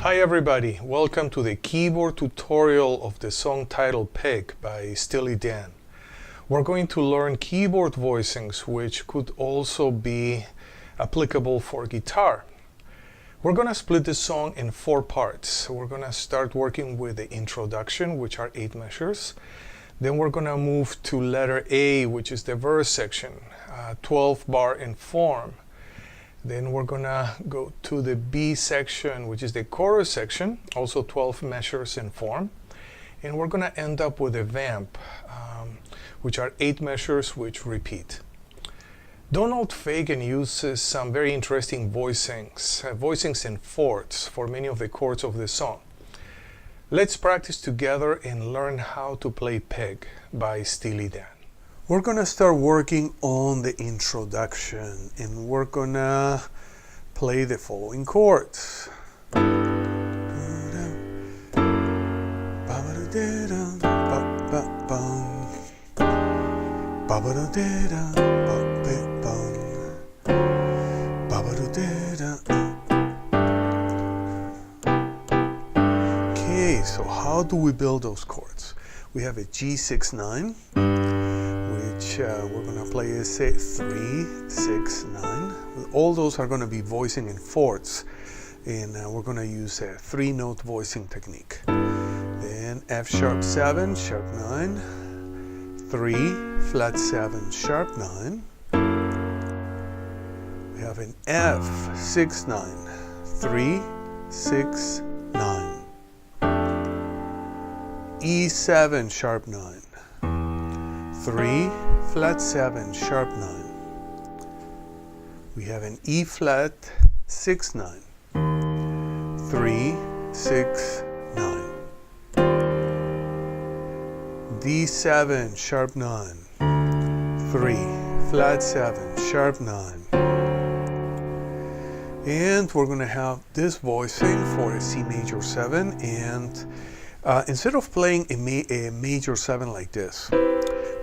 Hi everybody, welcome to the keyboard tutorial of the song titled Peg by Steely Dan. We're going to learn keyboard voicings, which could also be applicable for guitar. We're going to split this song in 4 parts. We're going to start working with the introduction, which are 8 measures. Then we're going to move to letter A, which is the verse section, 12 bar in form. Then we're gonna go to the B section, which is the chorus section, also 12 measures in form. And we're gonna end up with a vamp, which are 8 measures which repeat. Donald Fagen uses some very interesting voicings and fourths for many of the chords of the song. Let's practice together and learn how to play Peg by Steely Dan. We're gonna start working on the introduction and we're gonna play the following chords. Okay, so how do we build those chords? We have a G6-9. Which we're going to play as 3, 6, 9. All those are going to be voicing in fourths, and we're going to use a 3-note voicing technique. Then F sharp 7, sharp 9, 3, flat 7, sharp 9. We have an F 6, 9, 3, 6, 9. E7, sharp 9. 3, flat 7, sharp 9. We have an E flat 6, 9. 3, 6, 9. D7, sharp 9. 3, flat 7, sharp 9. And we're going to have this voicing for a C major 7. And instead of playing a major 7 like this,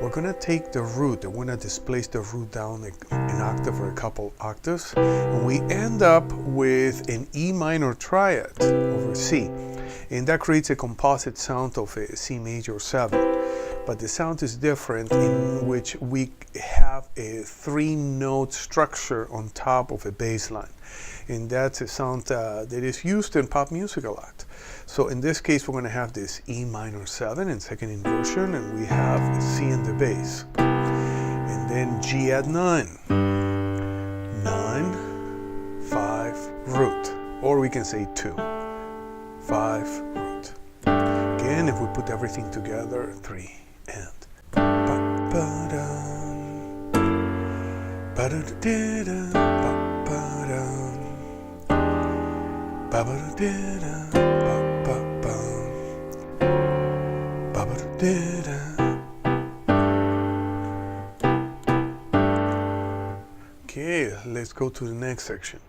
we're going to take the root, and we're going to displace the root down an octave or a couple octaves, and we end up with an E minor triad over C. And that creates a composite sound of a C major 7. But the sound is different, in which we have a 3-note structure on top of a bass line. And that's a sound that is used in pop music a lot. So in this case, we're going to have this E minor 7 in second inversion, and we have a C in the bass. And then G at 9. 9, 5, root. Or we can say 2, 5, root. Again, if we put everything together, 3 and. Okay, let's go to the next section.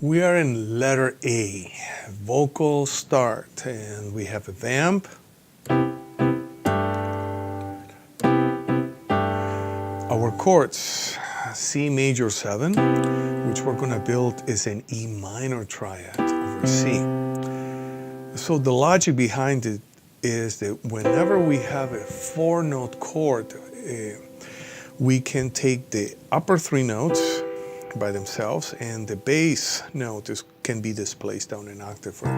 We are in letter A, vocal start, and we have a vamp. Our chords, C major 7, which we're going to build is an E minor triad over C. So the logic behind it is that whenever we have a 4-note chord, we can take the upper 3 notes by themselves, and the bass note can be displaced down an octave or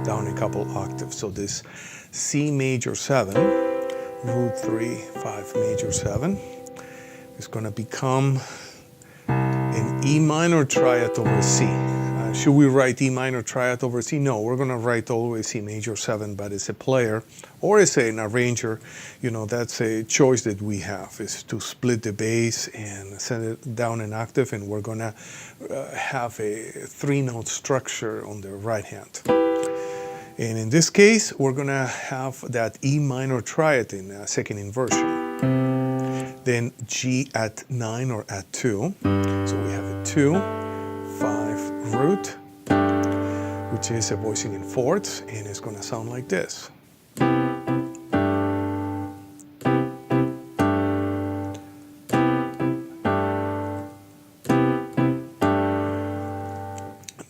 down a couple octaves. So this C major 7, root 3, 5 major 7, is going to become an E minor triad over C. Should we write E minor triad over C? No, we're going to write always C major 7, but as a player or as an arranger, that's a choice that we have, is to split the bass and send it down an octave, and we're going to have a 3-note structure on the right hand. And in this case, we're going to have that E minor triad in second inversion. Then G at 9 or at 2. So we have a 2, 5, root, which is a voicing in fourths, and it's going to sound like this.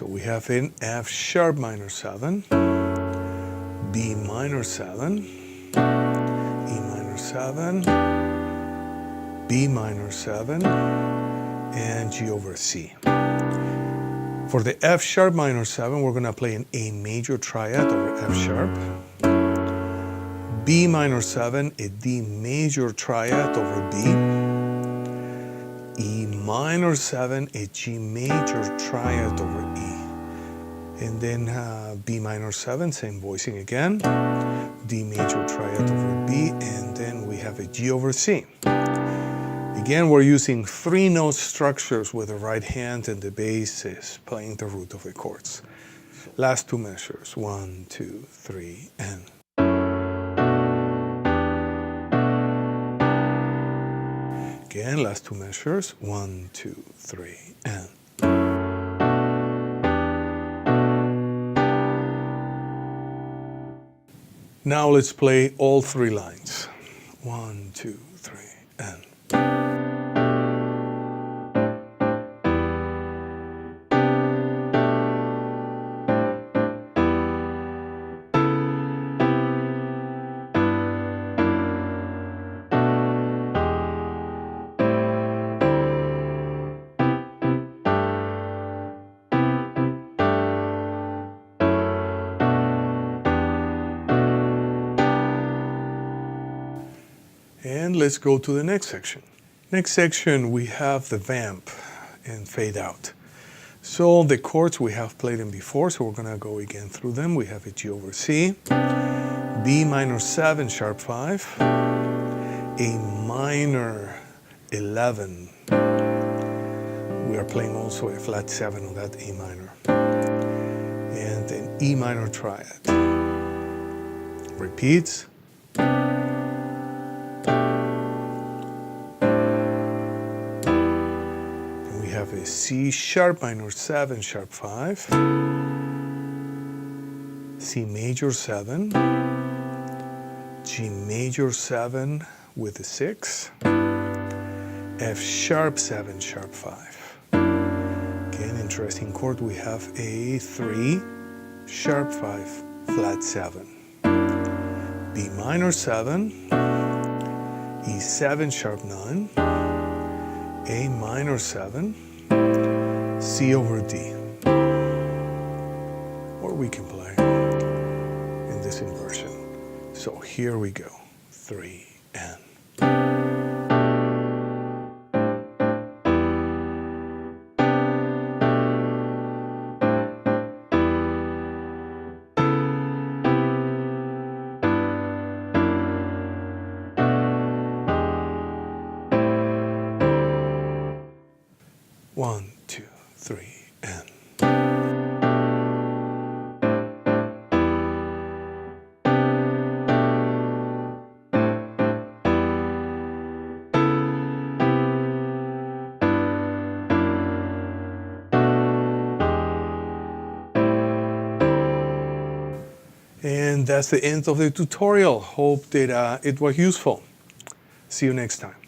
So we have an F sharp minor 7, B minor 7, E minor 7, B minor 7, and G over C. For the F sharp minor 7, we're going to play an A major triad over F sharp, B minor 7, a D major triad over B, E minor 7, a G major triad over E, and then B minor 7, same voicing again, D major triad over B, and then we have a G over C. Again, we're using 3-note structures with the right hand, and the bass is playing the root of the chords. Last 2 measures, 1, 2, 3, and. Again, last 2 measures, 1, 2, 3, and. Now let's play all 3 lines. 1, 2, 3, and. And let's go to the next section. Next section, we have the vamp and fade out. So the chords, we have played them before, so we're going to go again through them. We have a G over C, B minor 7, sharp 5, A minor 11. We are playing also a flat 7 on that A minor. And an E minor triad. Repeats. Have a C sharp minor 7, sharp 5, C major 7, G major 7 with a 6, F sharp 7, sharp 5. Again, interesting chord, we have a 3, sharp 5, flat 7, B minor 7, E7, sharp 9, A minor 7, C over D. Or we can play in this inversion. So here we go. 3 and. One, 2, 3, and. And that's the end of the tutorial. Hope that it was useful. See you next time.